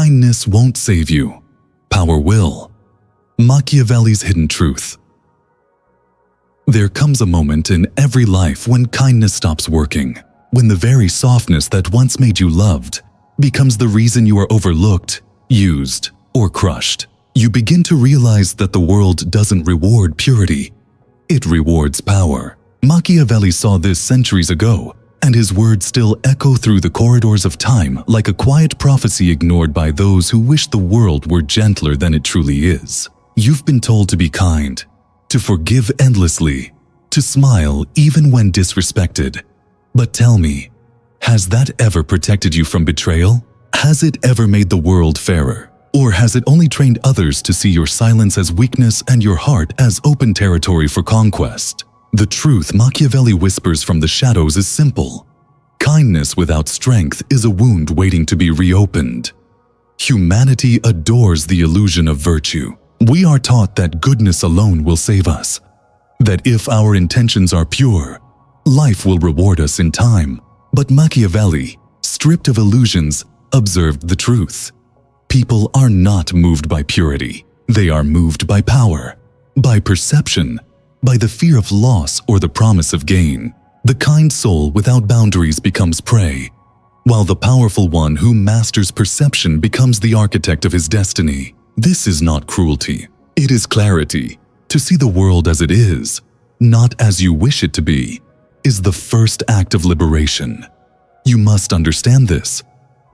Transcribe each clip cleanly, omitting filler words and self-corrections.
Kindness won't save you. Power will. Machiavelli's hidden truth. There comes a moment in every life when kindness stops working, when the very softness that once made you loved becomes the reason you are overlooked, used, or crushed. You begin to realize that the world doesn't reward purity. It rewards power. Machiavelli saw this centuries ago, and his words still echo through the corridors of time like a quiet prophecy ignored by those who wish the world were gentler than it truly is. You've been told to be kind, to forgive endlessly, to smile even when disrespected. But tell me, has that ever protected you from betrayal? Has it ever made the world fairer? Or has it only trained others to see your silence as weakness and your heart as open territory for conquest? The truth Machiavelli whispers from the shadows is simple. Kindness without strength is a wound waiting to be reopened. Humanity adores the illusion of virtue. We are taught that goodness alone will save us, that if our intentions are pure, life will reward us in time. But Machiavelli, stripped of illusions, observed the truth. People are not moved by purity. They are moved by power, by perception, by the fear of loss or the promise of gain. The kind soul without boundaries becomes prey, while the powerful one who masters perception becomes the architect of his destiny. This is not cruelty. It is clarity. To see the world as it is, not as you wish it to be, is the first act of liberation. You must understand this.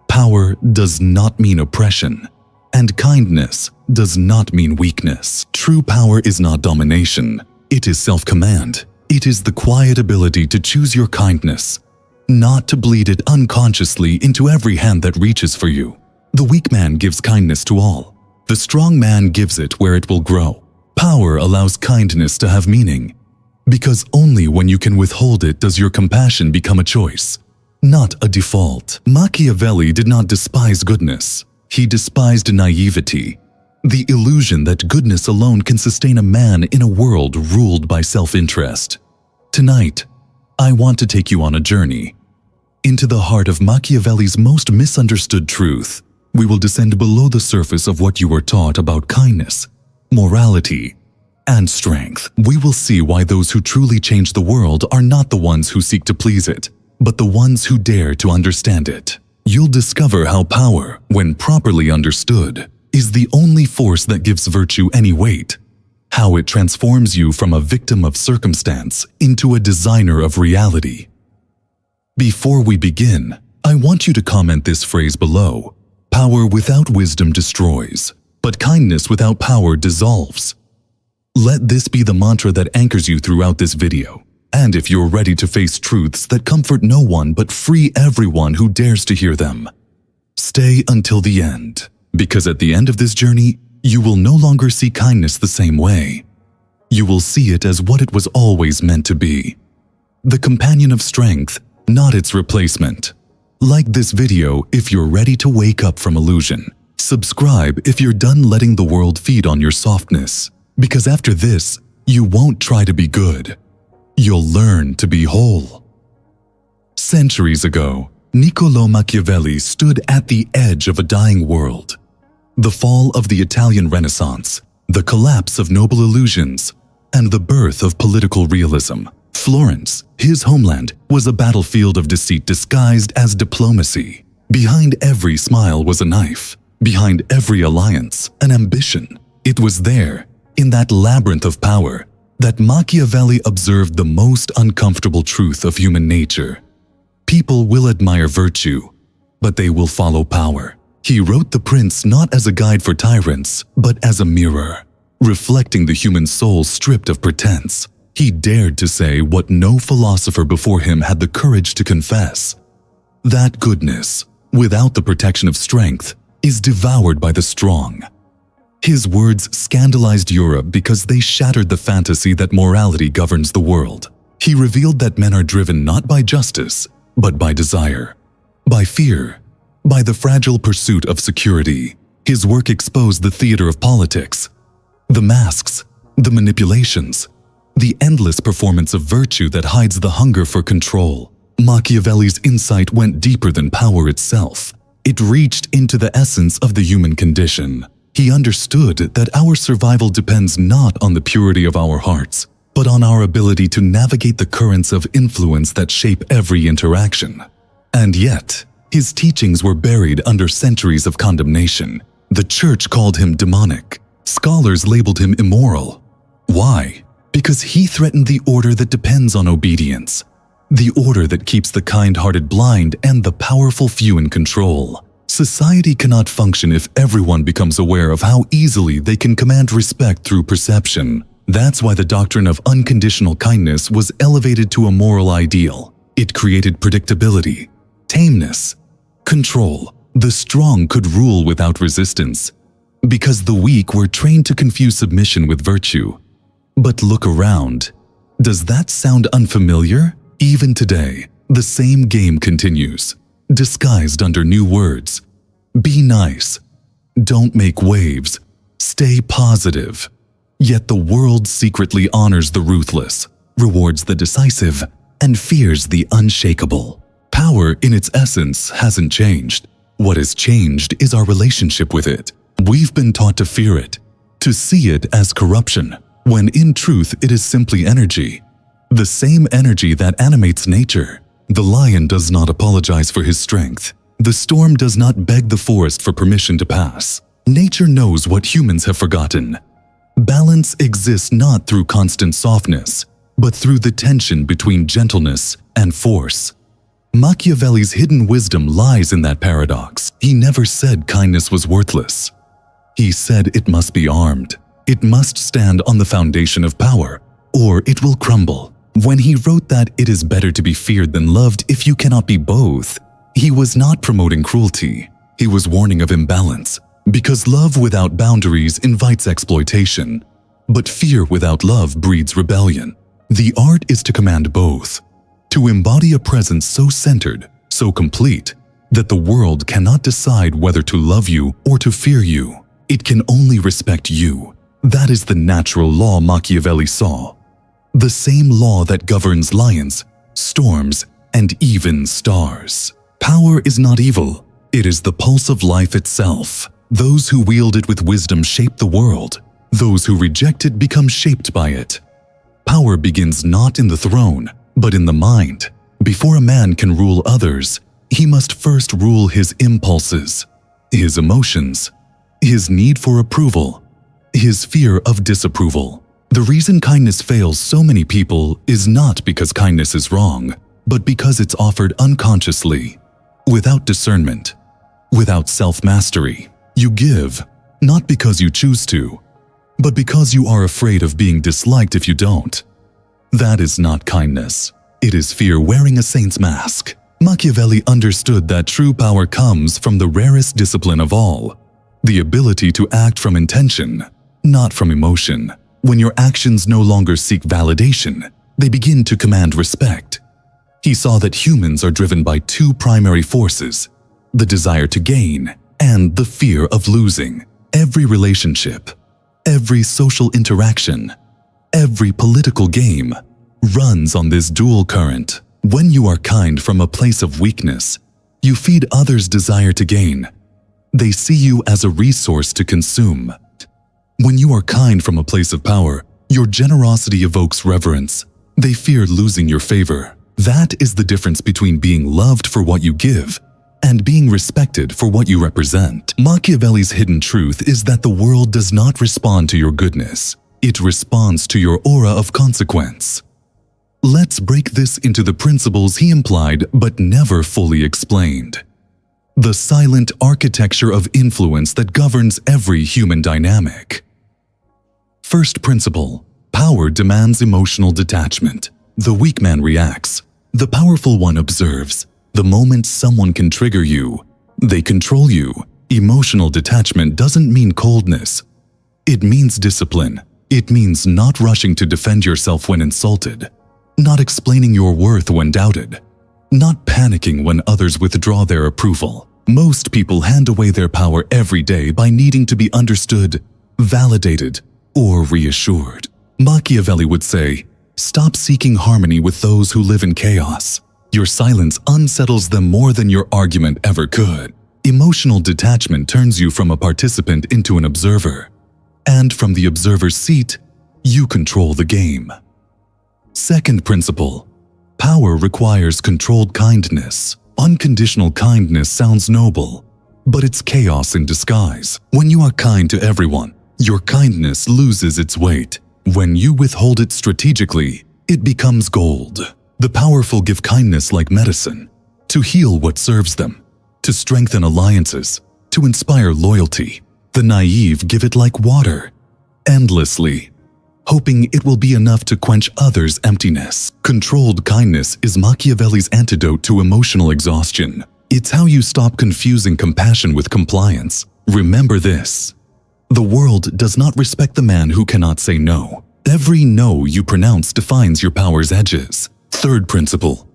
Power does not mean oppression, and kindness does not mean weakness. True power is not domination. It is self-command. It is the quiet ability to choose your kindness, not to bleed it unconsciously into every hand that reaches for you. The weak man gives kindness to all. The strong man gives it where it will grow. Power allows kindness to have meaning, because only when you can withhold it does your compassion become a choice, not a default. Machiavelli did not despise goodness. He despised naivety, the illusion that goodness alone can sustain a man in a world ruled by self-interest. Tonight, I want to take you on a journey into the heart of Machiavelli's most misunderstood truth. We will descend below the surface of what you were taught about kindness, morality, and strength. We will see why those who truly change the world are not the ones who seek to please it, but the ones who dare to understand it. You'll discover how power, when properly understood, is the only force that gives virtue any weight, how it transforms you from a victim of circumstance into a designer of reality. Before we begin, I want you to comment this phrase below. Power without wisdom destroys, but kindness without power dissolves. Let this be the mantra that anchors you throughout this video. And if you're ready to face truths that comfort no one but free everyone who dares to hear them, stay until the end, because at the end of this journey, you will no longer see kindness the same way. You will see it as what it was always meant to be. The companion of strength, not its replacement. Like this video if you're ready to wake up from illusion. Subscribe if you're done letting the world feed on your softness, because after this, you won't try to be good. You'll learn to be whole. Centuries ago, Niccolò Machiavelli stood at the edge of a dying world. The fall of the Italian Renaissance, the collapse of noble illusions, and the birth of political realism. Florence, his homeland, was a battlefield of deceit disguised as diplomacy. Behind every smile was a knife. Behind every alliance, an ambition. It was there, in that labyrinth of power, that Machiavelli observed the most uncomfortable truth of human nature. People will admire virtue, but they will follow power. He wrote The Prince not as a guide for tyrants, but as a mirror, reflecting the human soul stripped of pretense. He dared to say what no philosopher before him had the courage to confess: that goodness, without the protection of strength, is devoured by the strong. His words scandalized Europe because they shattered the fantasy that morality governs the world. He revealed that men are driven not by justice, but by desire, by fear, by the fragile pursuit of security. His work exposed the theater of politics, the masks, the manipulations, the endless performance of virtue that hides the hunger for control. Machiavelli's insight went deeper than power itself. It reached into the essence of the human condition. He understood that our survival depends not on the purity of our hearts, but on our ability to navigate the currents of influence that shape every interaction. And yet, his teachings were buried under centuries of condemnation. The church called him demonic. Scholars labeled him immoral. Why? Because he threatened the order that depends on obedience, the order that keeps the kind-hearted blind and the powerful few in control. Society cannot function if everyone becomes aware of how easily they can command respect through perception. That's why the doctrine of unconditional kindness was elevated to a moral ideal. It created predictability, tameness, control. The strong could rule without resistance, because the weak were trained to confuse submission with virtue. But look around. Does that sound unfamiliar? Even today, the same game continues, disguised under new words. Be nice. Don't make waves. Stay positive. Yet the world secretly honors the ruthless, rewards the decisive, and fears the unshakable. Power in its essence hasn't changed. What has changed is our relationship with it. We've been taught to fear it, to see it as corruption, when in truth it is simply energy. The same energy that animates nature. The lion does not apologize for his strength. The storm does not beg the forest for permission to pass. Nature knows what humans have forgotten. Balance exists not through constant softness, but through the tension between gentleness and force. Machiavelli's hidden wisdom lies in that paradox. He never said kindness was worthless. He said it must be armed. It must stand on the foundation of power, or it will crumble. When he wrote that it is better to be feared than loved if you cannot be both, he was not promoting cruelty. He was warning of imbalance, because love without boundaries invites exploitation, but fear without love breeds rebellion. The art is to command both, to embody a presence so centered, so complete, that the world cannot decide whether to love you or to fear you. It can only respect you. That is the natural law Machiavelli saw. The same law that governs lions, storms, and even stars. Power is not evil. It is the pulse of life itself. Those who wield it with wisdom shape the world. Those who reject it become shaped by it. Power begins not in the throne, but in the mind. Before a man can rule others, he must first rule his impulses, his emotions, his need for approval, his fear of disapproval. The reason kindness fails so many people is not because kindness is wrong, but because it's offered unconsciously, without discernment, without self-mastery. You give, not because you choose to, but because you are afraid of being disliked if you don't. That is not kindness. It is fear wearing a saint's mask. Machiavelli understood that true power comes from the rarest discipline of all, the ability to act from intention, not from emotion. When your actions no longer seek validation, they begin to command respect. He saw that humans are driven by two primary forces, the desire to gain and the fear of losing. Every relationship, every social interaction, every political game runs on this dual current. When you are kind from a place of weakness, you feed others' desire to gain. They see you as a resource to consume. When you are kind from a place of power, your generosity evokes reverence. They fear losing your favor. That is the difference between being loved for what you give and being respected for what you represent. Machiavelli's hidden truth is that the world does not respond to your goodness. It responds to your aura of consequence. Let's break this into the principles he implied but never fully explained. The silent architecture of influence that governs every human dynamic. First principle: power demands emotional detachment. The weak man reacts. The powerful one observes. The moment someone can trigger you, they control you. Emotional detachment doesn't mean coldness. It means discipline. It means not rushing to defend yourself when insulted, not explaining your worth when doubted, not panicking when others withdraw their approval. Most people hand away their power every day by needing to be understood, validated, or reassured. Machiavelli would say, stop seeking harmony with those who live in chaos. Your silence unsettles them more than your argument ever could. Emotional detachment turns you from a participant into an observer, and from the observer's seat, you control the game. Second principle, power requires controlled kindness. Unconditional kindness sounds noble, but it's chaos in disguise. When you are kind to everyone, your kindness loses its weight. When you withhold it strategically, it becomes gold. The powerful give kindness like medicine, to heal what serves them, to strengthen alliances, to inspire loyalty. The naive give it like water, endlessly, hoping it will be enough to quench others' emptiness. Controlled kindness is Machiavelli's antidote to emotional exhaustion. It's how you stop confusing compassion with compliance. Remember this: the world does not respect the man who cannot say no. Every no you pronounce defines your power's edges. Third principle,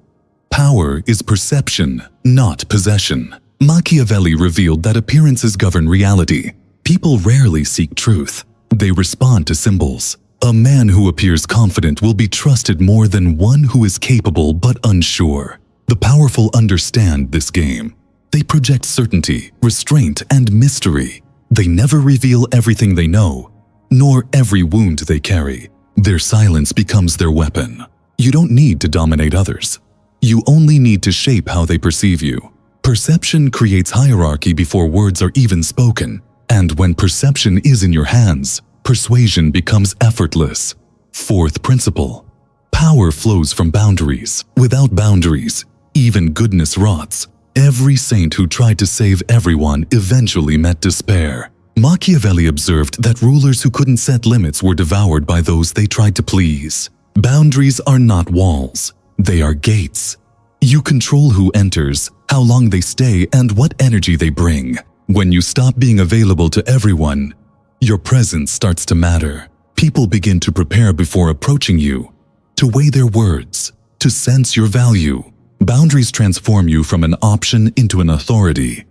power is perception, not possession. Machiavelli revealed that appearances govern reality. People rarely seek truth. They respond to symbols. A man who appears confident will be trusted more than one who is capable but unsure. The powerful understand this game. They project certainty, restraint, and mystery. They never reveal everything they know, nor every wound they carry. Their silence becomes their weapon. You don't need to dominate others. You only need to shape how they perceive you. Perception creates hierarchy before words are even spoken. And when perception is in your hands, persuasion becomes effortless. Fourth principle, power flows from boundaries. Without boundaries, even goodness rots. Every saint who tried to save everyone eventually met despair. Machiavelli observed that rulers who couldn't set limits were devoured by those they tried to please. Boundaries are not walls, they are gates. You control who enters, how long they stay, and what energy they bring. When you stop being available to everyone, your presence starts to matter. People begin to prepare before approaching you, to weigh their words, to sense your value. Boundaries transform you from an option into an authority.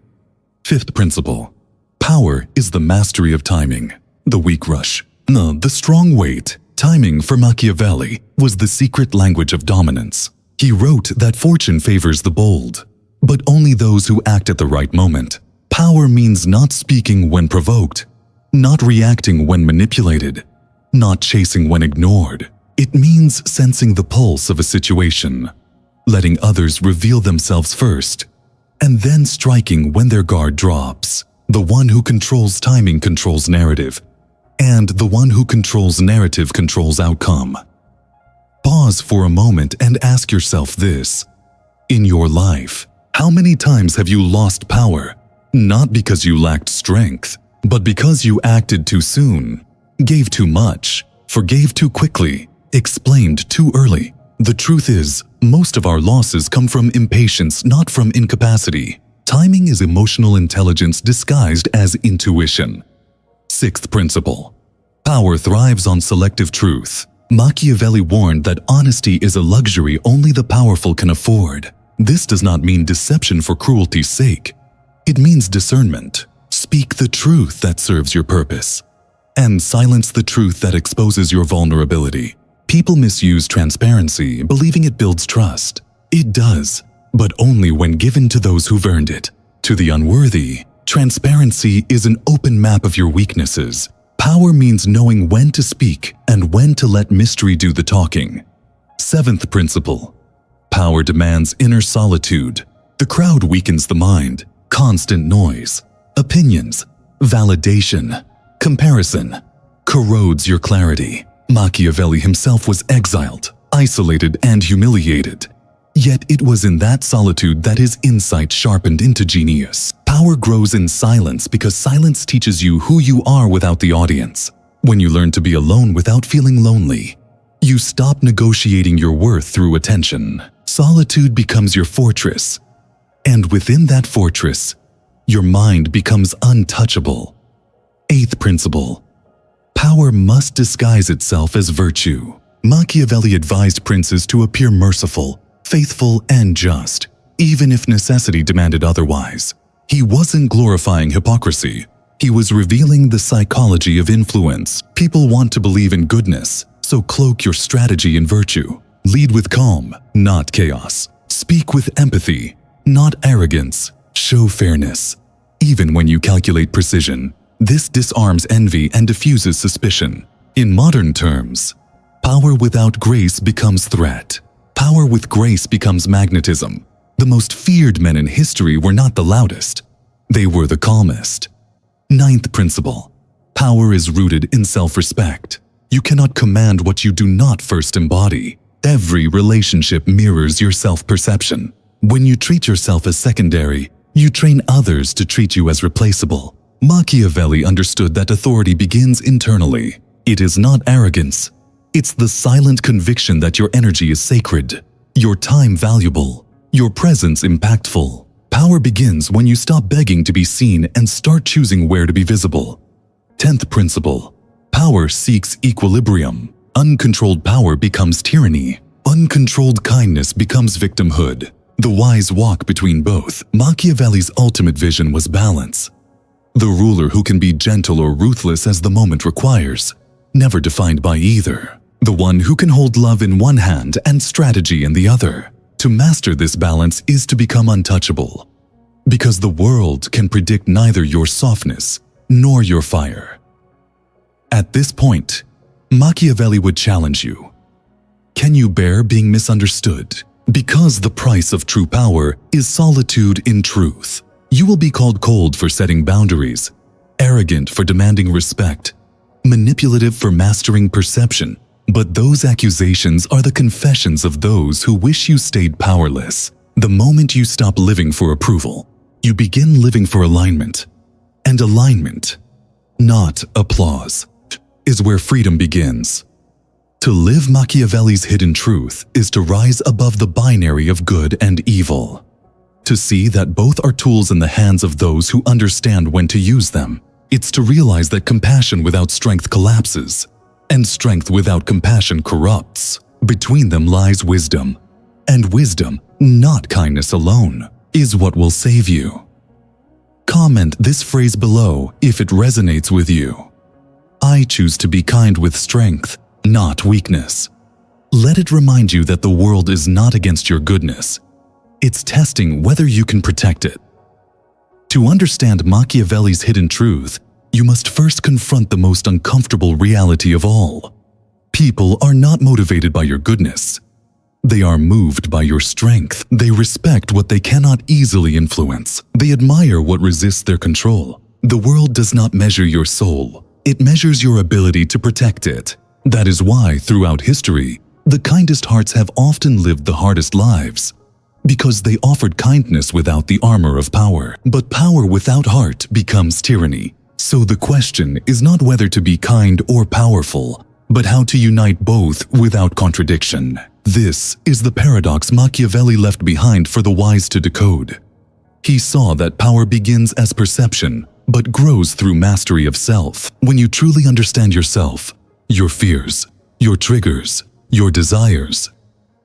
Fifth principle, power is the mastery of timing. The weak rush. No, the strong wait. Timing for Machiavelli was the secret language of dominance. He wrote that fortune favors the bold, but only those who act at the right moment. Power means not speaking when provoked, not reacting when manipulated, not chasing when ignored. It means sensing the pulse of a situation, letting others reveal themselves first, and then striking when their guard drops. The one who controls timing controls narrative, and the one who controls narrative controls outcome. Pause for a moment and ask yourself this. In your life, how many times have you lost power? Not because you lacked strength, but because you acted too soon, gave too much, forgave too quickly, explained too early. The truth is, most of our losses come from impatience, not from incapacity. Timing is emotional intelligence disguised as intuition. Sixth principle, power thrives on selective truth. Machiavelli warned that honesty is a luxury only the powerful can afford. This does not mean deception for cruelty's sake. It means discernment. Speak the truth that serves your purpose, and silence the truth that exposes your vulnerability. People misuse transparency, believing it builds trust. It does, but only when given to those who've earned it. To the unworthy, transparency is an open map of your weaknesses. Power means knowing when to speak and when to let mystery do the talking. Seventh principle, power demands inner solitude. The crowd weakens the mind. Constant noise, opinions, validation, comparison corrodes your clarity. Machiavelli himself was exiled, isolated, and humiliated. Yet it was in that solitude that his insight sharpened into genius. Power grows in silence because silence teaches you who you are without the audience. When you learn to be alone without feeling lonely, you stop negotiating your worth through attention. Solitude becomes your fortress, and within that fortress, your mind becomes untouchable. Eighth principle, power must disguise itself as virtue. Machiavelli advised princes to appear merciful, faithful, and just, even if necessity demanded otherwise. He wasn't glorifying hypocrisy. He was revealing the psychology of influence. People want to believe in goodness, so cloak your strategy in virtue. Lead with calm, not chaos. Speak with empathy, not arrogance. Show fairness, even when you calculate precision. This disarms envy and diffuses suspicion. In modern terms, power without grace becomes threat. Power with grace becomes magnetism. The most feared men in history were not the loudest. They were the calmest. Ninth principle. Power is rooted in self-respect. You cannot command what you do not first embody. Every relationship mirrors your self-perception. When you treat yourself as secondary, you train others to treat you as replaceable. Machiavelli understood that authority begins internally. It is not arrogance. It's the silent conviction that your energy is sacred, your time valuable, your presence impactful. Power begins when you stop begging to be seen and start choosing where to be visible. 10th principle. Power seeks equilibrium. Uncontrolled power becomes tyranny. Uncontrolled kindness becomes victimhood. The wise walk between both. Machiavelli's ultimate vision was balance. The ruler who can be gentle or ruthless as the moment requires, never defined by either. The one who can hold love in one hand and strategy in the other. To master this balance is to become untouchable, because the world can predict neither your softness nor your fire. At this point, Machiavelli would challenge you. Can you bear being misunderstood? Because the price of true power is solitude in truth. You will be called cold for setting boundaries, arrogant for demanding respect, manipulative for mastering perception. But those accusations are the confessions of those who wish you stayed powerless. The moment you stop living for approval, you begin living for alignment. And alignment, not applause, is where freedom begins. To live Machiavelli's hidden truth is to rise above the binary of good and evil. To see that both are tools in the hands of those who understand when to use them. It's to realize that compassion without strength collapses, and strength without compassion corrupts. Between them lies wisdom, and wisdom, not kindness alone, is what will save you. Comment this phrase below if it resonates with you. I choose to be kind with strength, not weakness. Let it remind you that the world is not against your goodness. It's testing whether you can protect it. To understand Machiavelli's hidden truth, you must first confront the most uncomfortable reality of all. People are not motivated by your goodness. They are moved by your strength. They respect what they cannot easily influence. They admire what resists their control. The world does not measure your soul. It measures your ability to protect it. That is why, throughout history, the kindest hearts have often lived the hardest lives, because they offered kindness without the armor of power. But power without heart becomes tyranny. So the question is not whether to be kind or powerful, but how to unite both without contradiction. This is the paradox Machiavelli left behind for the wise to decode. He saw that power begins as perception, but grows through mastery of self. When you truly understand yourself, your fears, your triggers, your desires,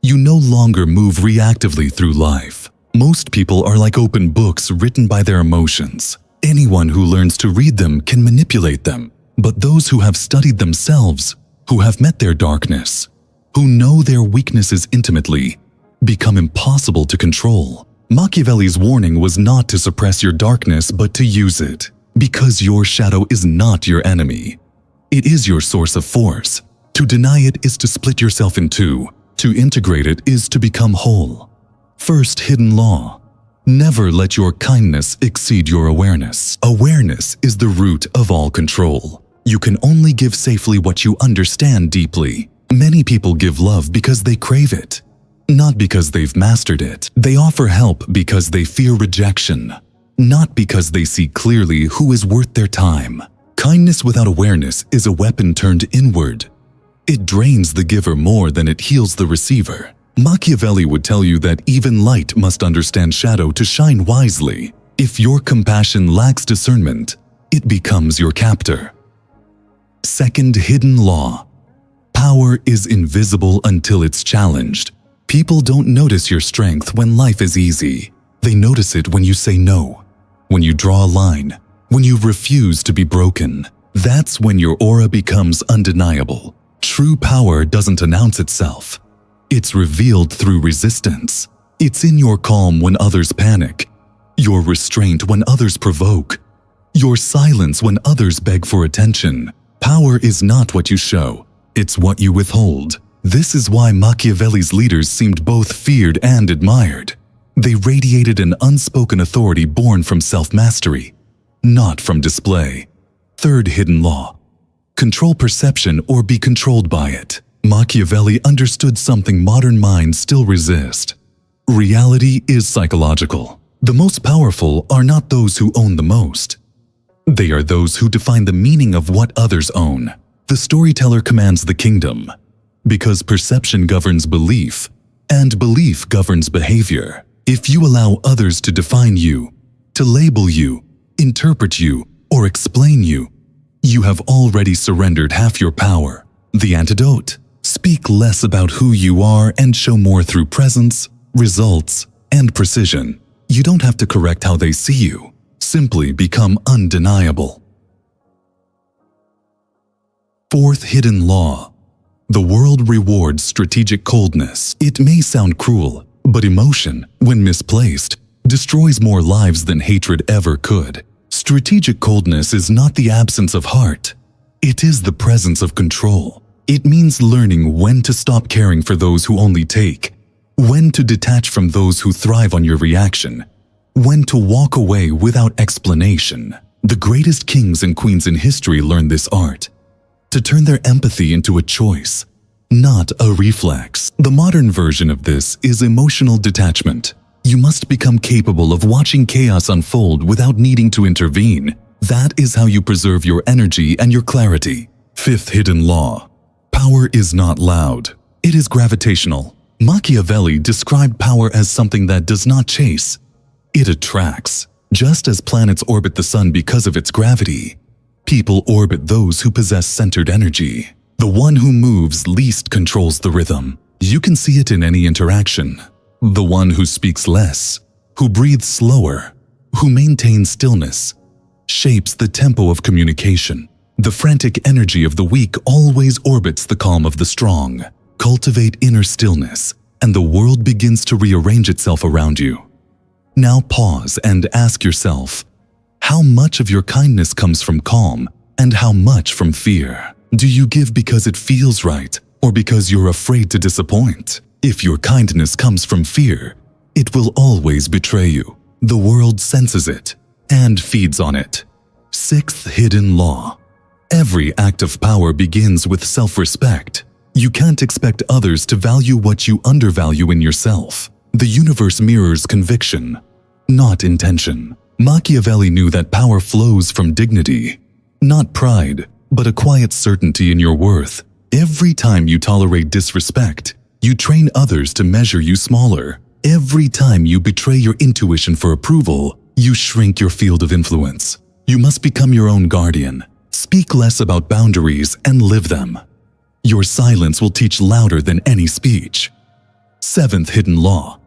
you no longer move reactively through life. Most people are like open books written by their emotions. Anyone who learns to read them can manipulate them. But those who have studied themselves, who have met their darkness, who know their weaknesses intimately, become impossible to control. Machiavelli's warning was not to suppress your darkness, but to use it. Because your shadow is not your enemy. It is your source of force. To deny it is to split yourself in two. To integrate it is to become whole. First hidden law. Never let your kindness exceed your awareness. Awareness is the root of all control. You can only give safely what you understand deeply. Many people give love because they crave it, not because they've mastered it. They offer help because they fear rejection, not because they see clearly who is worth their time. Kindness without awareness is a weapon turned inward. It drains the giver more than it heals the receiver. Machiavelli would tell you that even light must understand shadow to shine wisely. If your compassion lacks discernment, it becomes your captor. Second hidden law. Power is invisible until it's challenged. People don't notice your strength when life is easy. They notice it when you say no, when you draw a line, when you refuse to be broken. That's when your aura becomes undeniable. True power doesn't announce itself. It's revealed through resistance. It's in your calm when others panic, your restraint when others provoke, your silence when others beg for attention. Power is not what you show, it's what you withhold. This is why Machiavelli's leaders seemed both feared and admired. They radiated an unspoken authority born from self-mastery, not from display. Third hidden law: control perception or be controlled by it. Machiavelli understood something modern minds still resist. Reality is psychological. The most powerful are not those who own the most. They are those who define the meaning of what others own. The storyteller commands the kingdom, because perception governs belief, and belief governs behavior. If you allow others to define you, to label you, interpret you, or explain you, you have already surrendered half your power. The antidote: speak less about who you are and show more through presence, results, and precision. You don't have to correct how they see you. Simply become undeniable. Fourth hidden law: the world rewards strategic coldness. It may sound cruel, but emotion, when misplaced, destroys more lives than hatred ever could. Strategic coldness is not the absence of heart. It is the presence of control. It means learning when to stop caring for those who only take, when to detach from those who thrive on your reaction, when to walk away without explanation. The greatest kings and queens in history learned this art, to turn their empathy into a choice, not a reflex. The modern version of this is emotional detachment. You must become capable of watching chaos unfold without needing to intervene. That is how you preserve your energy and your clarity. Fifth hidden law: power is not loud. It is gravitational. Machiavelli described power as something that does not chase. It attracts. Just as planets orbit the sun because of its gravity, people orbit those who possess centered energy. The one who moves least controls the rhythm. You can see it in any interaction. The one who speaks less, who breathes slower, who maintains stillness, shapes the tempo of communication. The frantic energy of the weak always orbits the calm of the strong. Cultivate inner stillness, and the world begins to rearrange itself around you. Now pause and ask yourself, how much of your kindness comes from calm and how much from fear? Do you give because it feels right or because you're afraid to disappoint? If your kindness comes from fear, it will always betray you. The world senses it and feeds on it. Sixth hidden law: every act of power begins with self-respect. You can't expect others to value what you undervalue in yourself. The universe mirrors conviction, not intention. Machiavelli knew that power flows from dignity, not pride, but a quiet certainty in your worth. Every time you tolerate disrespect, you train others to measure you smaller. Every time you betray your intuition for approval, you shrink your field of influence. You must become your own guardian. Speak less about boundaries and live them. Your silence will teach louder than any speech. Seventh hidden law: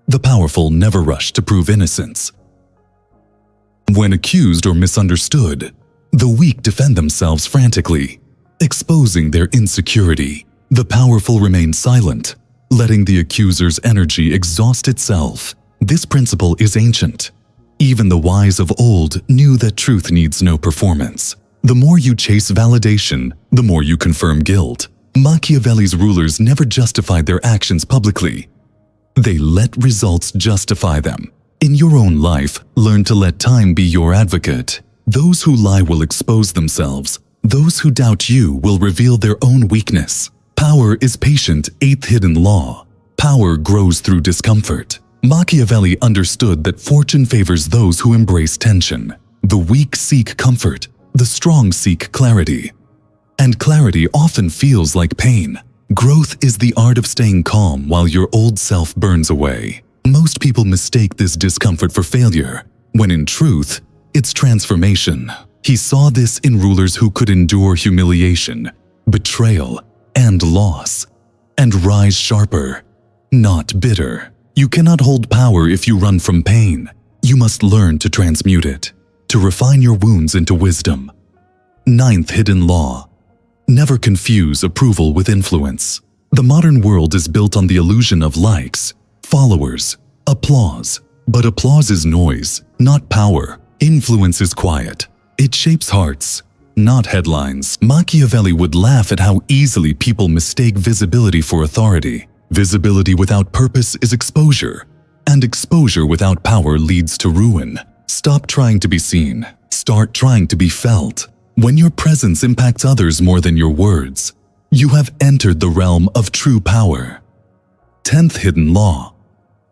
the powerful never rush to prove innocence. When accused or misunderstood, the weak defend themselves frantically, exposing their insecurity. The powerful remain silent, letting the accuser's energy exhaust itself. This principle is ancient. Even the wise of old knew that truth needs no performance. The more you chase validation, the more you confirm guilt. Machiavelli's rulers never justified their actions publicly. They let results justify them. In your own life, learn to let time be your advocate. Those who lie will expose themselves. Those who doubt you will reveal their own weakness. Power is patient. Eighth hidden law: power grows through discomfort. Machiavelli understood that fortune favors those who embrace tension. The weak seek comfort. The strong seek clarity. And clarity often feels like pain. Growth is the art of staying calm while your old self burns away. Most people mistake this discomfort for failure, when in truth, it's transformation. He saw this in rulers who could endure humiliation, betrayal, and loss, and rise sharper, not bitter. You cannot hold power if you run from pain. You must learn to transmute it, to refine your wounds into wisdom. Ninth hidden law: never confuse approval with influence. The modern world is built on the illusion of likes, followers, applause, But applause is noise, not power. Influence is quiet. It shapes hearts, not headlines. Machiavelli would laugh at how easily people mistake visibility for authority. Visibility without purpose is exposure, and exposure without power leads to ruin. Stop trying to be seen. Start trying to be felt. When your presence impacts others more than your words, you have entered the realm of true power. 10th hidden law.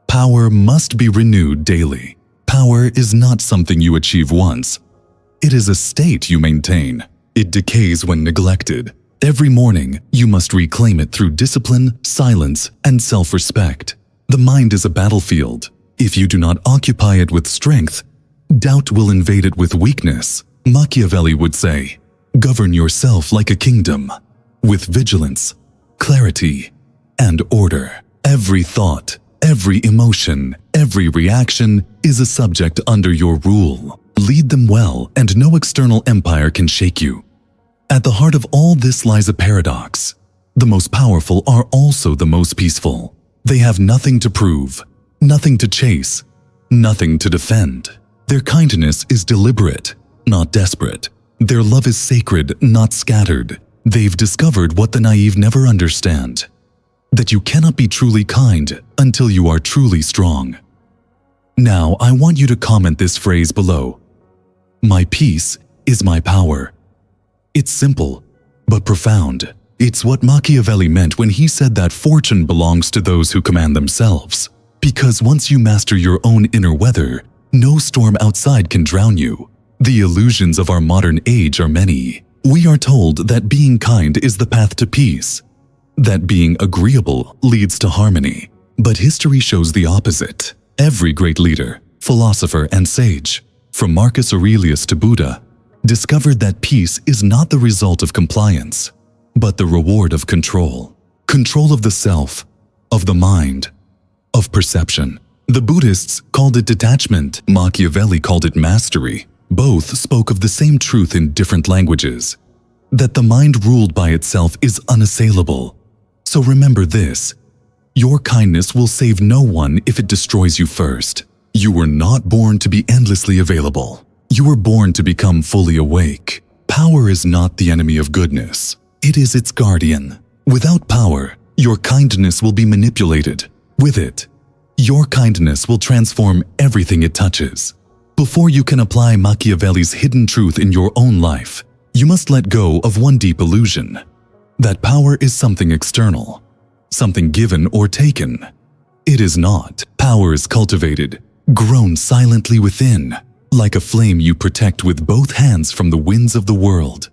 Power must be renewed daily. Power is not something you achieve once. It is a state you maintain. It decays when neglected. Every morning, you must reclaim it through discipline, silence, and self-respect. The mind is a battlefield. If you do not occupy it with strength, doubt will invade it with weakness. Machiavelli would say, "Govern yourself like a kingdom, with vigilance, clarity, and order." Every thought, every emotion, every reaction is a subject under your rule. Lead them well, and no external empire can shake you. At the heart of all this lies a paradox. The most powerful are also the most peaceful. They have nothing to prove, nothing to chase, nothing to defend. Their kindness is deliberate, not desperate. Their love is sacred, not scattered. They've discovered what the naive never understand: that you cannot be truly kind until you are truly strong. Now, I want you to comment this phrase below. My peace is my power. It's simple, but profound. It's what Machiavelli meant when he said that fortune belongs to those who command themselves. Because once you master your own inner weather, no storm outside can drown you. The illusions of our modern age are many. We are told that being kind is the path to peace, that being agreeable leads to harmony. But history shows the opposite. Every great leader, philosopher, and sage, from Marcus Aurelius to Buddha, discovered that peace is not the result of compliance, but the reward of control. Control of the self, of the mind, of perception. The Buddhists called it detachment. Machiavelli called it mastery. Both spoke of the same truth in different languages, that the mind ruled by itself is unassailable. So remember this: your kindness will save no one if it destroys you first. You were not born to be endlessly available. You were born to become fully awake. Power is not the enemy of goodness. It is its guardian. Without power, your kindness will be manipulated. With it, your kindness will transform everything it touches. Before you can apply Machiavelli's hidden truth in your own life, you must let go of one deep illusion: that power is something external, something given or taken. It is not. Power is cultivated, grown silently within, like a flame you protect with both hands from the winds of the world.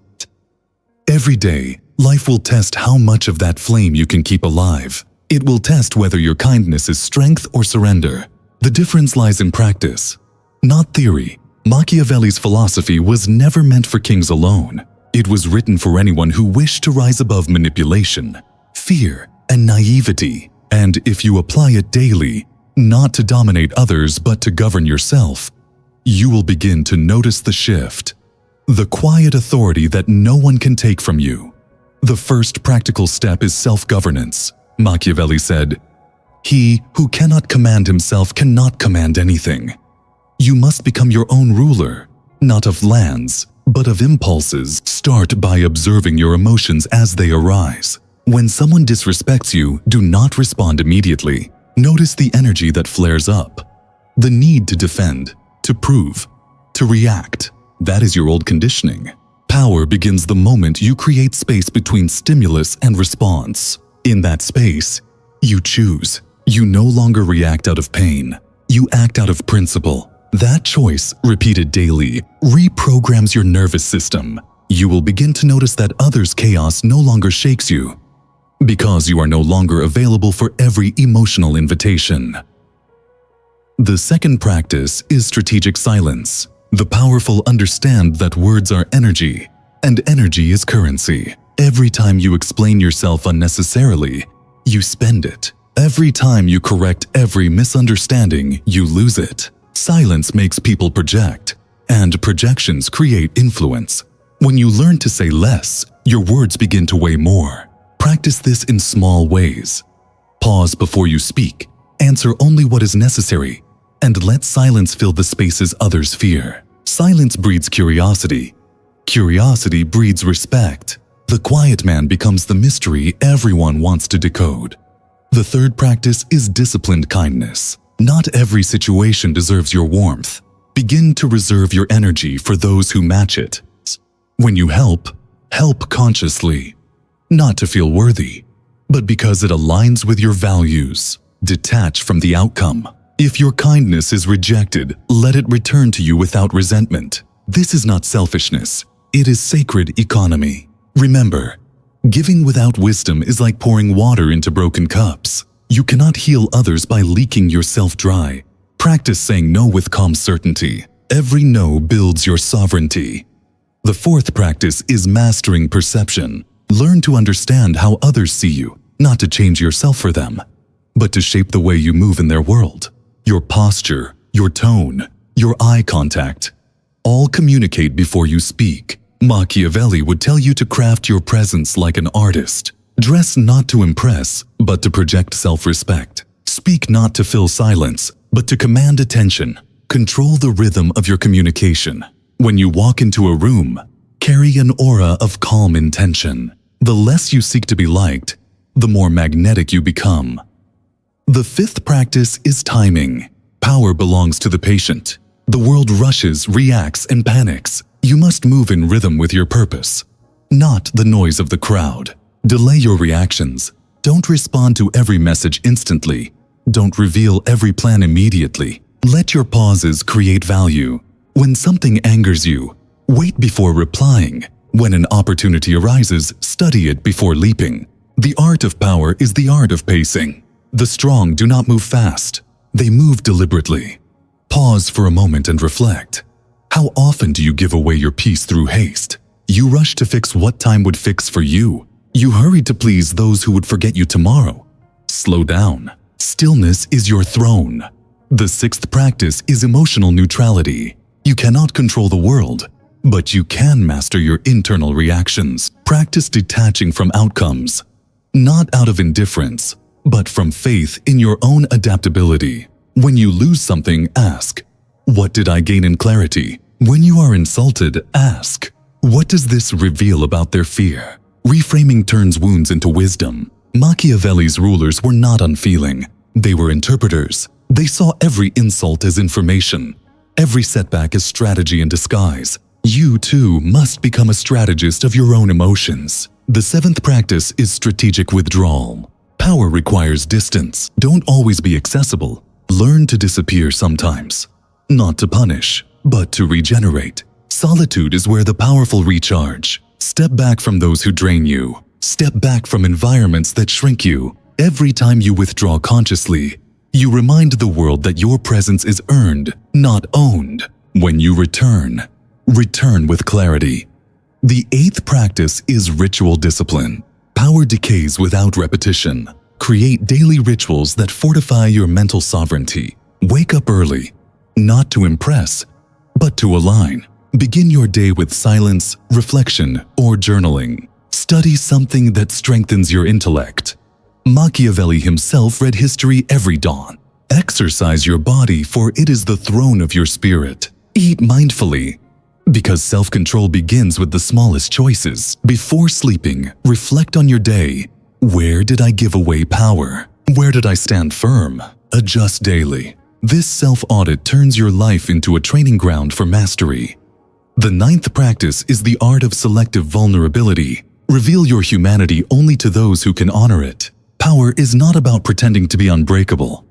Every day, life will test how much of that flame you can keep alive. It will test whether your kindness is strength or surrender. The difference lies in practice, not theory. Machiavelli's philosophy was never meant for kings alone. It was written for anyone who wished to rise above manipulation, fear, and naivety. And if you apply it daily, not to dominate others but to govern yourself, you will begin to notice the shift, the quiet authority that no one can take from you. The first practical step is self-governance. Machiavelli said, "He who cannot command himself cannot command anything." You must become your own ruler, not of lands, but of impulses. Start by observing your emotions as they arise. When someone disrespects you, do not respond immediately. Notice the energy that flares up, the need to defend, to prove, to react. That is your old conditioning. Power begins the moment you create space between stimulus and response. In that space, you choose. You no longer react out of pain. You act out of principle. That choice, repeated daily, reprograms your nervous system. You will begin to notice that others' chaos no longer shakes you, because you are no longer available for every emotional invitation. The second practice is strategic silence. The powerful understand that words are energy, and energy is currency. Every time you explain yourself unnecessarily, you spend it. Every time you correct every misunderstanding, you lose it. Silence makes people project, and projections create influence. When you learn to say less, your words begin to weigh more. Practice this in small ways. Pause before you speak. Answer only what is necessary. and let silence fill the spaces others fear. Silence breeds curiosity. Curiosity breeds respect. The quiet man becomes the mystery everyone wants to decode. The third practice is disciplined kindness. Not every situation deserves your warmth. Begin to reserve your energy for those who match it. When you help, help consciously. Not to feel worthy, but because it aligns with your values. Detach from the outcome. If your kindness is rejected, let it return to you without resentment. This is not selfishness. It is sacred economy. Remember, giving without wisdom is like pouring water into broken cups. You cannot heal others by leaking yourself dry. Practice saying no with calm certainty. Every no builds your sovereignty. The fourth practice is mastering perception. Learn to understand how others see you, not to change yourself for them, but to shape the way you move in their world. Your posture, your tone, your eye contact, all communicate before you speak. Machiavelli would tell you to craft your presence like an artist. Dress not to impress, but to project self-respect. Speak not to fill silence, but to command attention. Control the rhythm of your communication. When you walk into a room, carry an aura of calm intention. The less you seek to be liked, the more magnetic you become. The fifth practice is timing. Power belongs to the patient. The world rushes, reacts, and panics. You must move in rhythm with your purpose, not the noise of the crowd. Delay your reactions. Don't respond to every message instantly. Don't reveal every plan immediately. Let your pauses create value. When something angers you, wait before replying. When an opportunity arises, study it before leaping. The art of power is the art of pacing. The strong do not move fast. They move deliberately. Pause for a moment and reflect. How often do you give away your peace through haste? You rush to fix what time would fix for you. You hurry to please those who would forget you tomorrow. Slow down. Stillness is your throne. The sixth practice is emotional neutrality. You cannot control the world, but you can master your internal reactions. Practice detaching from outcomes, not out of indifference, but from faith in your own adaptability. When you lose something, ask, what did I gain in clarity? When you are insulted, ask, what does this reveal about their fear? Reframing turns wounds into wisdom. Machiavelli's rulers were not unfeeling. They were interpreters. They saw every insult as information, every setback as strategy in disguise. You, too, must become a strategist of your own emotions. The seventh practice is strategic withdrawal. Power requires distance. Don't always be accessible. Learn to disappear sometimes. Not to punish, but to regenerate. Solitude is where the powerful recharge. Step back from those who drain you. Step back from environments that shrink you. Every time you withdraw consciously, you remind the world that your presence is earned, not owned. When you return, return with clarity. The eighth practice is ritual discipline. Power decays without repetition. Create daily rituals that fortify your mental sovereignty. Wake up early, not to impress, but to align. Begin your day with silence, reflection, or journaling. Study something that strengthens your intellect. Machiavelli himself read history every dawn. Exercise your body, for it is the throne of your spirit. Eat mindfully, because self-control begins with the smallest choices. Before sleeping, reflect on your day. Where did I give away power? Where did I stand firm? Adjust daily. This self-audit turns your life into a training ground for mastery. The ninth practice is the art of selective vulnerability. Reveal your humanity only to those who can honor it. Power is not about pretending to be unbreakable.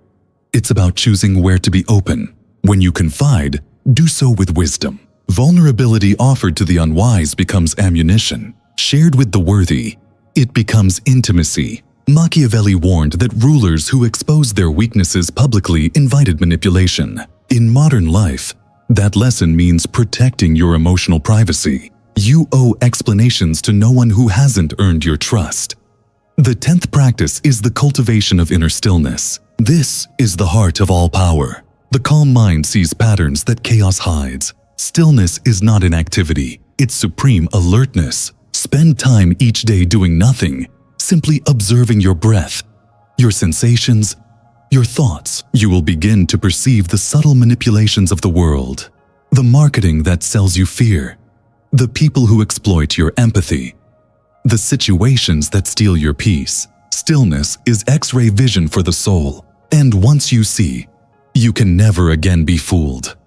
It's about choosing where to be open. When you confide, do so with wisdom. Vulnerability offered to the unwise becomes ammunition. Shared with the worthy, it becomes intimacy. Machiavelli warned that rulers who exposed their weaknesses publicly invited manipulation. In modern life, that lesson means protecting your emotional privacy. You owe explanations to no one who hasn't earned your trust. The 10th practice is the cultivation of inner stillness. This is the heart of all power. The calm mind sees patterns that chaos hides. Stillness is not inactivity, it's supreme alertness. Spend time each day doing nothing, simply observing your breath, your sensations, your thoughts. You will begin to perceive the subtle manipulations of the world, the marketing that sells you fear, the people who exploit your empathy, the situations that steal your peace. Stillness is X-ray vision for the soul, and once you see, you can never again be fooled.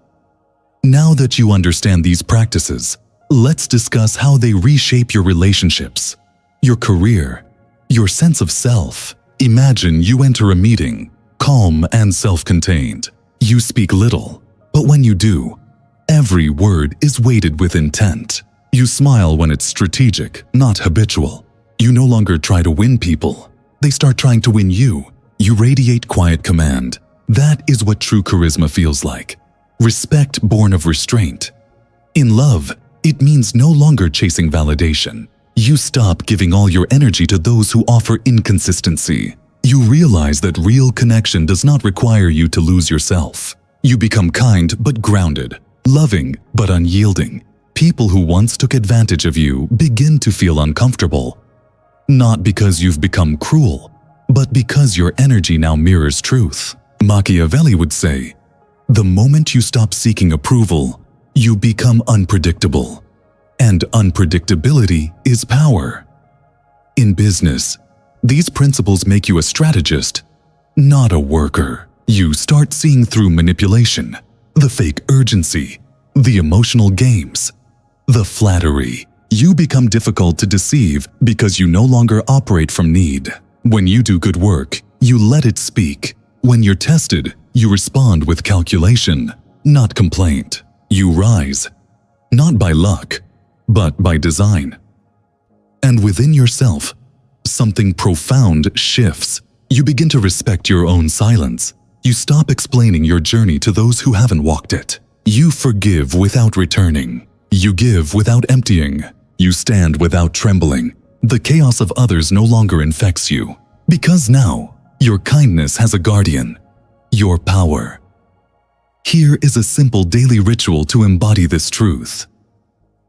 Now that you understand these practices, let's discuss how they reshape your relationships, your career, your sense of self. Imagine you enter a meeting, calm and self-contained. You speak little, but when you do, every word is weighted with intent. You smile when it's strategic, not habitual. You no longer try to win people. They start trying to win you. You radiate quiet command. That is what true charisma feels like. Respect born of restraint. In love, it means no longer chasing validation. You stop giving all your energy to those who offer inconsistency. You realize that real connection does not require you to lose yourself. You become kind but grounded, loving but unyielding. People who once took advantage of you begin to feel uncomfortable. Not because you've become cruel, but because your energy now mirrors truth. Machiavelli would say, the moment you stop seeking approval, you become unpredictable. And unpredictability is power. In business, these principles make you a strategist, not a worker. You start seeing through manipulation, the fake urgency, the emotional games, the flattery. You become difficult to deceive because you no longer operate from need. When you do good work, you let it speak. When you're tested, you respond with calculation, not complaint. You rise, not by luck, but by design. And within yourself, something profound shifts. You begin to respect your own silence. You stop explaining your journey to those who haven't walked it. You forgive without returning. You give without emptying. You stand without trembling. The chaos of others no longer infects you. Because now, your kindness has a guardian, your power. Here is a simple daily ritual to embody this truth.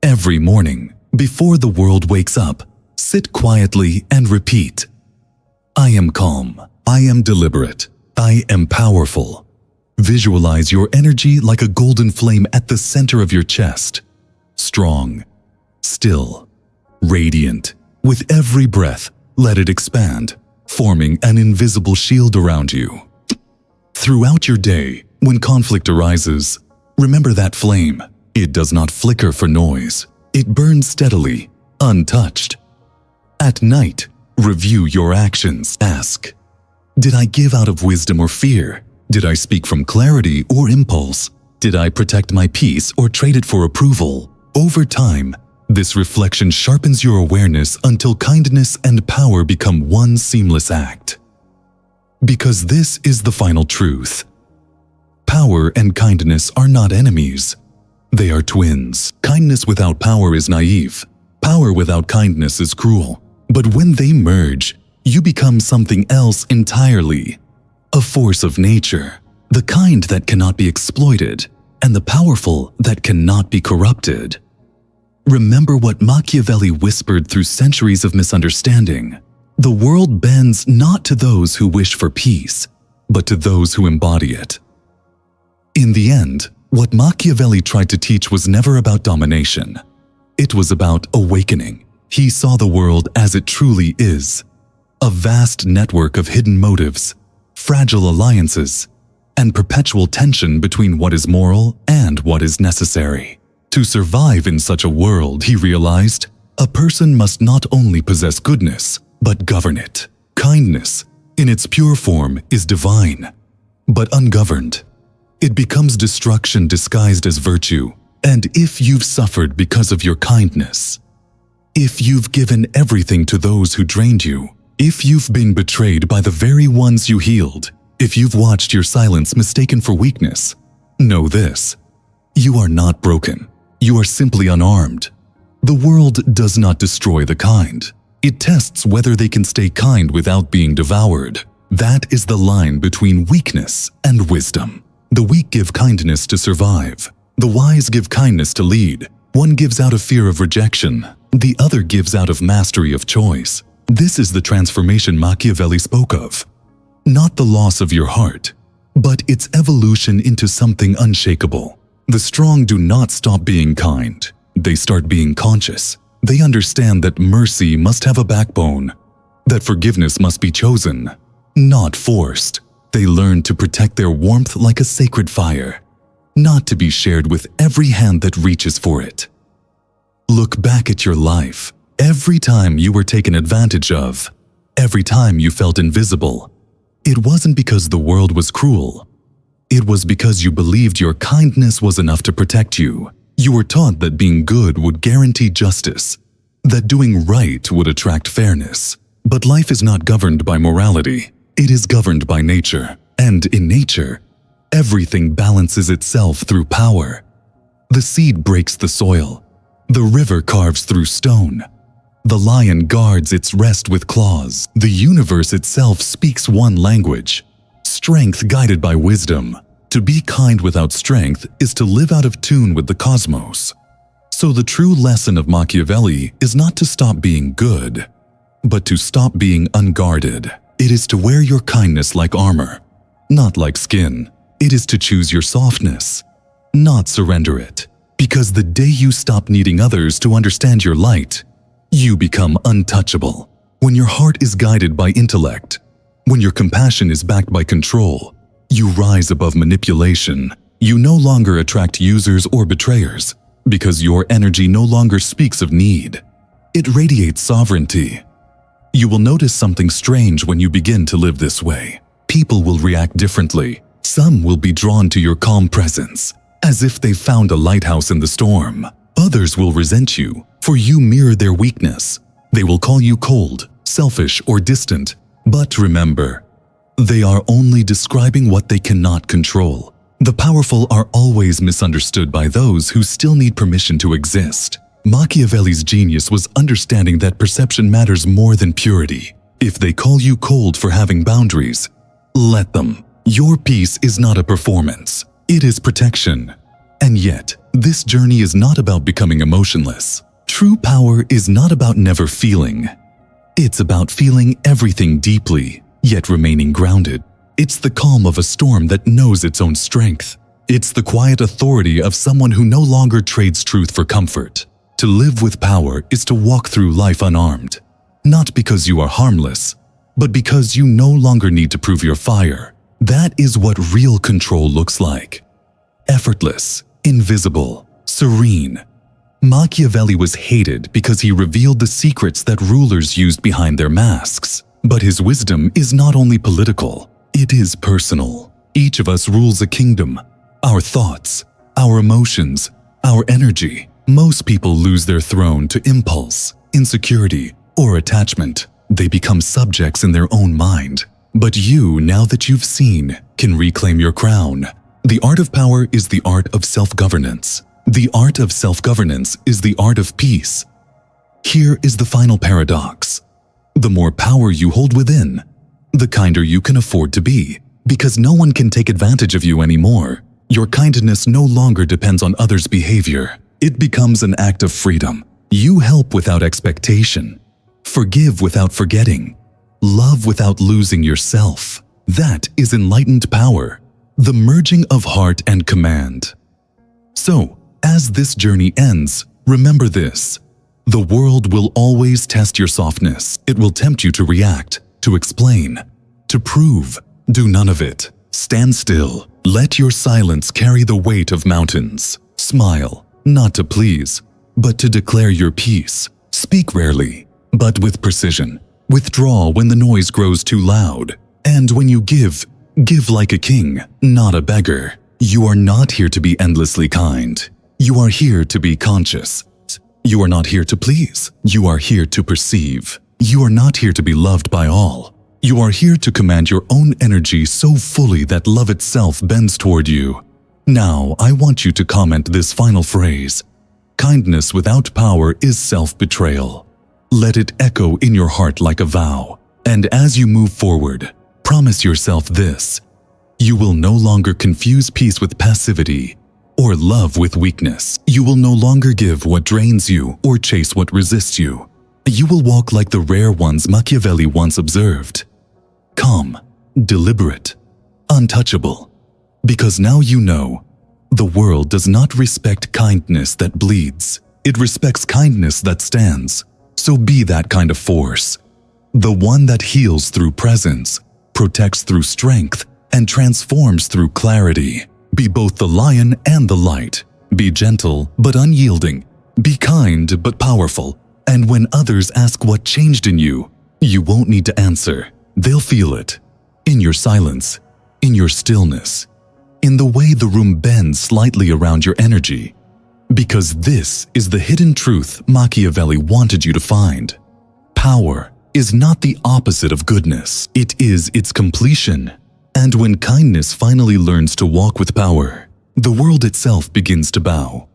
Every morning, before the world wakes up, sit quietly and repeat, I am calm, I am deliberate, I am powerful. Visualize your energy like a golden flame at the center of your chest. Strong, still, radiant. With every breath, let it expand, forming an invisible shield around you. Throughout your day, when conflict arises, remember that flame. It does not flicker for noise. It burns steadily, untouched. At night, review your actions. Ask, did I give out of wisdom or fear? Did I speak from clarity or impulse? Did I protect my peace or trade it for approval? Over time, this reflection sharpens your awareness until kindness and power become one seamless act. Because this is the final truth. Power and kindness are not enemies. They are twins. Kindness without power is naive. Power without kindness is cruel. But when they merge, you become something else entirely. A force of nature, the kind that cannot be exploited, and the powerful that cannot be corrupted. Remember what Machiavelli whispered through centuries of misunderstanding. The world bends not to those who wish for peace, but to those who embody it. In the end, what Machiavelli tried to teach was never about domination. It was about awakening. He saw the world as it truly is, a vast network of hidden motives, fragile alliances, and perpetual tension between what is moral and what is necessary. To survive in such a world, he realized, a person must not only possess goodness, but govern it. Kindness, in its pure form, is divine, but ungoverned. It becomes destruction disguised as virtue. And if you've suffered because of your kindness, if you've given everything to those who drained you, if you've been betrayed by the very ones you healed, if you've watched your silence mistaken for weakness, know this: you are not broken. You are simply unarmed. The world does not destroy the kind. It tests whether they can stay kind without being devoured. That is the line between weakness and wisdom. The weak give kindness to survive. The wise give kindness to lead. One gives out of fear of rejection. The other gives out of mastery of choice. This is the transformation Machiavelli spoke of. not the loss of your heart, but its evolution into something unshakable. The strong do not stop being kind. They start being conscious. They understand that mercy must have a backbone, that forgiveness must be chosen, not forced. They learn to protect their warmth like a sacred fire, not to be shared with every hand that reaches for it. Look back at your life. Every time you were taken advantage of, every time you felt invisible, it wasn't because the world was cruel. It was because you believed your kindness was enough to protect you. You were taught that being good would guarantee justice, that doing right would attract fairness. But life is not governed by morality. It is governed by nature. And in nature, everything balances itself through power. The seed breaks the soil. The river carves through stone. The lion guards its rest with claws. The universe itself speaks one language. Strength guided by wisdom. To be kind without strength is to live out of tune with the cosmos. So the true lesson of Machiavelli is not to stop being good, but to stop being unguarded. It is to wear your kindness like armor, not like skin. It is to choose your softness, not surrender it. Because the day you stop needing others to understand your light, you become untouchable. When your heart is guided by intellect, when your compassion is backed by control, you rise above manipulation. You no longer attract users or betrayers, because your energy no longer speaks of need. It radiates sovereignty. You will notice something strange when you begin to live this way. People will react differently. Some will be drawn to your calm presence, as if they found a lighthouse in the storm. Others will resent you, for you mirror their weakness. They will call you cold, selfish, or distant. But remember, they are only describing what they cannot control. The powerful are always misunderstood by those who still need permission to exist. Machiavelli's genius was understanding that perception matters more than purity. If they call you cold for having boundaries, let them. Your peace is not a performance. It is protection. And yet, this journey is not about becoming emotionless. True power is not about never feeling. It's about feeling everything deeply, yet remaining grounded. It's the calm of a storm that knows its own strength. It's the quiet authority of someone who no longer trades truth for comfort. To live with power is to walk through life unarmed, not because you are harmless, but because you no longer need to prove your fire. That is what real control looks like. Effortless, invisible, serene. Machiavelli was hated because he revealed the secrets that rulers used behind their masks. But his wisdom is not only political, it is personal. Each of us rules a kingdom. Our thoughts, our emotions, our energy. Most people lose their throne to impulse, insecurity, or attachment. They become subjects in their own mind. But you, now that you've seen, can reclaim your crown. The art of power is the art of self-governance. The art of self-governance is the art of peace. Here is the final paradox. The more power you hold within, the kinder you can afford to be. Because no one can take advantage of you anymore. Your kindness no longer depends on others' behavior. It becomes an act of freedom. You help without expectation. Forgive without forgetting. Love without losing yourself. That is enlightened power. The merging of heart and command. So, as this journey ends, remember this. The world will always test your softness. It will tempt you to react, to explain, to prove. Do none of it. Stand still. Let your silence carry the weight of mountains. Smile, not to please, but to declare your peace. Speak rarely, but with precision. Withdraw when the noise grows too loud. And when you give like a king, not a beggar. You are not here to be endlessly kind. You are here to be conscious. You are not here to please. You are here to perceive. You are not here to be loved by all. You are here to command your own energy so fully that love itself bends toward you. Now, I want you to comment this final phrase. Kindness without power is self-betrayal. Let it echo in your heart like a vow. And as you move forward, promise yourself this. You will no longer confuse peace with passivity or love with weakness. You will no longer give what drains you or chase what resists you. You will walk like the rare ones Machiavelli once observed. Calm, deliberate, untouchable. Because now you know, the world does not respect kindness that bleeds. It respects kindness that stands. So be that kind of force. The one that heals through presence, protects through strength, and transforms through clarity. Be both the lion and the light. Be gentle but unyielding. Be kind but powerful. And when others ask what changed in you, you won't need to answer. They'll feel it. In your silence, in your stillness, in the way the room bends slightly around your energy. Because this is the hidden truth Machiavelli wanted you to find. Power is not the opposite of goodness. It is its completion. And when kindness finally learns to walk with power, the world itself begins to bow.